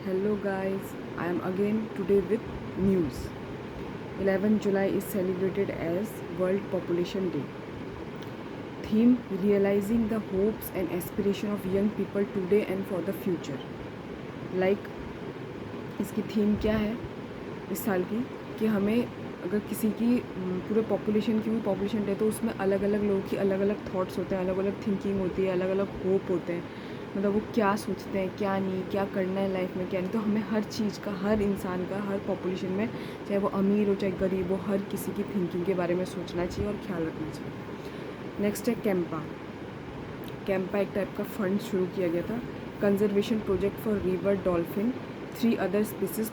Hello guys, I am again today with news. 11 July is celebrated as World Population Day. Theme: realizing the hopes and aspiration of young people today and for the future. Like इसकी theme क्या है इस साल की कि हमें अगर किसी की पूरे पॉपुलेशन की भी पॉपुलेशन डे तो उसमें अलग अलग लोगों की अलग अलग थॉट्स होते हैं, अलग अलग थिंकिंग होती है, अलग अलग होप होते हैं, मतलब वो क्या सोचते हैं, क्या नहीं, क्या करना है लाइफ में, क्या नहीं। तो हमें हर चीज़ का, हर इंसान का, हर पॉपुलेशन में, चाहे वो अमीर हो चाहे गरीब हो, हर किसी की थिंकिंग के बारे में सोचना चाहिए और ख्याल रखना चाहिए। नेक्स्ट है कैंपा। कैंपा एक टाइप का फंड शुरू किया गया था, conservation project for river dolphin 3 other species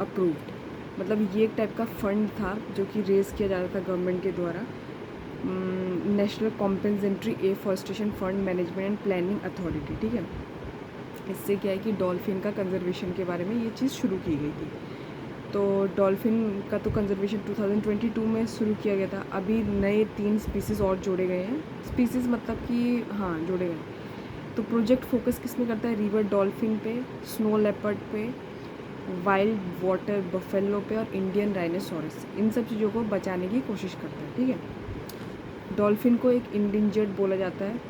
approved. मतलब ये एक टाइप का फंड था जो कि रेज़ किया जा रहा था गवर्नमेंट के द्वारा। National compensatory afforestation fund management and planning authority, ठीक है। इससे क्या है कि डॉल्फिन का कंजर्वेशन के बारे में ये चीज़ शुरू की गई थी। तो डॉल्फिन का तो कंजर्वेशन 2022 में शुरू किया गया था। अभी नए 3 स्पीसीज़ और जोड़े गए हैं। स्पीसीज़ मतलब कि हाँ, जोड़े गए। तो प्रोजेक्ट फोकस किस में करता है? रिवर डॉल्फिन पे, स्नो लेपर्ड पे, वाइल्ड वाटर बफेलो पे और इंडियन राइनोसोरस, इन सब चीज़ों को बचाने की कोशिश करता है, ठीक है। डॉल्फिन को एक इंडेंजर्ड बोला जाता है,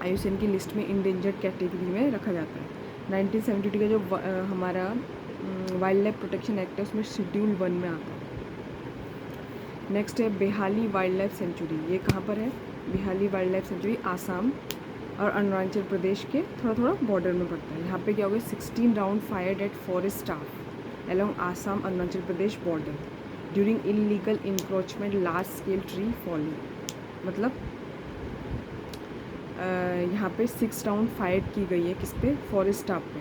आईयूसीएन की लिस्ट में इंडेंजर्ड कैटेगरी में रखा जाता है। 1972 का जो हमारा वाइल्ड लाइफ प्रोटेक्शन एक्ट है उसमें शेड्यूल 1 में आता है। नेक्स्ट है बेहाली वाइल्ड लाइफ सेंचुरी। ये कहाँ पर है? बेहाली वाइल्ड लाइफ सेंचुरी आसाम और अरुणाचल प्रदेश के थोड़ा थोड़ा बॉर्डर में पड़ता है। यहाँ पे क्या हो गया? 16 round fired eight forest staff along Assam Arunachal Pradesh border during illegal encroachment large scale tree falling. मतलब यहाँ पे 6 राउंड फायर की गई है। किस पे? फॉरेस्ट स्टाफ पे।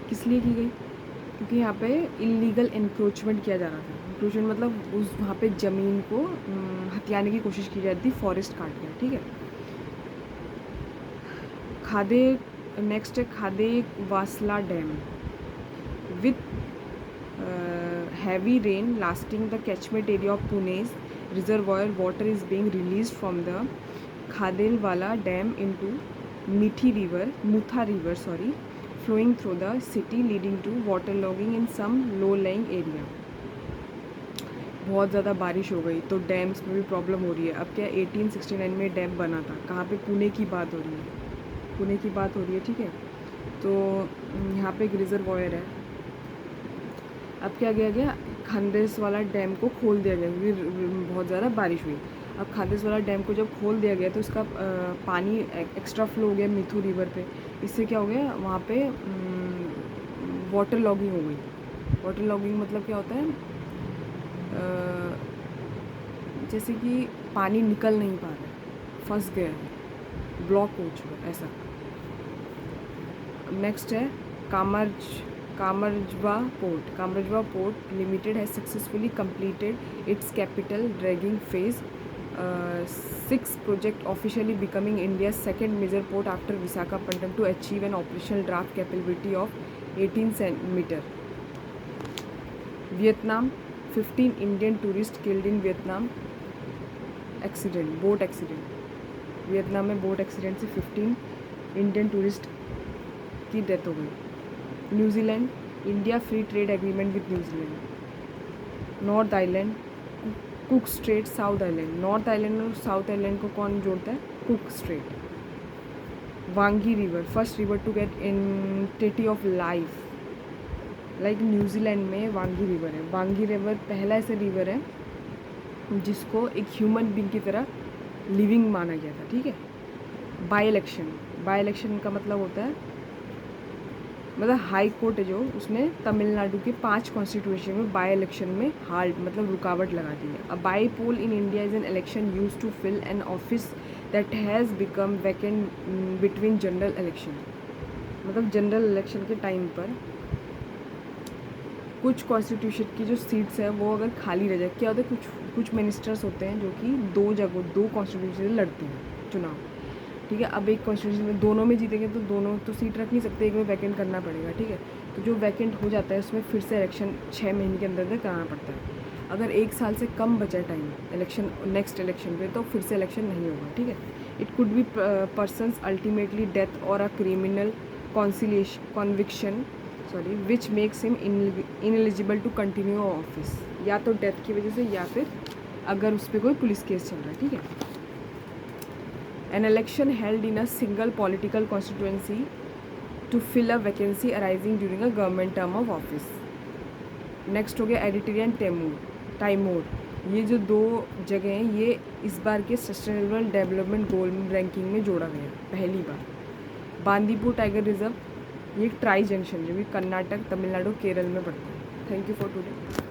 किस लिए की गई? क्योंकि यहाँ पे इलीगल इंक्रोचमेंट किया जा रहा था। इंक्रोचमेंट मतलब उस वहाँ पे ज़मीन को हथियाने की कोशिश की जाती थी, फॉरेस्ट काट के, ठीक है। खादे नेक्स्ट है Khadakwasla dam with heavy rain lasting the catchment area of Pune's reservoir water is being released from the Khadelwala dam into Mutha river flowing through the city leading to waterlogging in some low-lying area। बहुत ज़्यादा बारिश हो गई तो dams में भी problem हो रही है। अब क्या 1869 में डैम बना था, कहाँ पे? पुणे की बात हो रही है, पुणे की बात हो रही है, ठीक है। तो यहाँ पे एक रिजर्वॉयर है। अब क्या किया गया? खानदेश वाला डैम को खोल दिया गया क्योंकि बहुत ज़्यादा बारिश हुई। अब खानदेश वाला डैम को जब खोल दिया गया तो उसका पानी एक्स्ट्रा फ्लो हो गया मिथु रिवर पे। इससे क्या हो गया? वहाँ पे वाटर लॉगिंग हो गई। वाटर लॉगिंग मतलब क्या होता है? जैसे कि पानी निकल नहीं पा रहा है, फंस गया है, ब्लॉक हो चुका है, ऐसा। नेक्स्ट है Kamarajar port limited has successfully completed its capital dragging phase 6 project, officially becoming India's second major port after Visakhapatnam to achieve an operational draft capability of 18 meter। Vietnam 15 Indian tourists killed in Vietnam accident, boat accident. Vietnam में boat accident से 15 Indian tourist की death हो गई। New Zealand India free trade agreement with New Zealand. North Island Cook Strait, South Island. North Island और South Island को कौन जोड़ता है? Cook Strait. Whanganui river first river to get entity of life, like New Zealand में Whanganui river है। वांगी river पहला ऐसा रिवर है जिसको एक ह्यूमन बीइंग की तरह लिविंग माना गया था, ठीक है। बाई इलेक्शन का मतलब होता है, मतलब हाई कोर्ट है जो उसने तमिलनाडु के 5 कॉन्स्टिट्यूशन में बाई इलेक्शन में हाल्ट मतलब रुकावट लगा दी है। A bypoll in India is an election used to fill an office that has become vacant between general election. मतलब जनरल इलेक्शन के टाइम पर कुछ कॉन्स्टिट्यूशन की जो सीट्स है वो अगर खाली रह जाए, क्या होता है, कुछ मिनिस्टर्स होते हैं जो कि दो कॉन्स्टिट्यूशन से लड़ते हैं चुनाव, ठीक है। अब एक कॉन्स्टिट्यूशन में दोनों में जीतेंगे तो दोनों तो सीट रख नहीं सकते, एक में वैकेंट करना पड़ेगा, ठीक है। तो जो वैकेंट हो जाता है उसमें फिर से इलेक्शन 6 महीने के अंदर कराना पड़ता है। अगर 1 साल से कम बचा टाइम इलेक्शन नेक्स्ट इलेक्शन पे तो फिर से इलेक्शन नहीं होगा, ठीक है। It could be persons ultimately death और a criminal conviction sorry which makes him ineligible to continue office, या तो डेथ की वजह से या फिर अगर उस पर कोई पुलिस केस चल रहा है, ठीक है। An election held in a single political constituency to fill a vacancy arising during a government term of office. Next हो गया एरिट्रियन टाइमोर, ये जो 2 जगह हैं ये इस बार के सस्टेनेबल डेवलपमेंट गोल रैंकिंग में जोड़ा गया पहली बार। बांदीपुर टाइगर रिजर्व, ये ट्राई जंक्शन जो भी कर्नाटक, तमिलनाडु, केरल में पड़ता है। Thank you for today.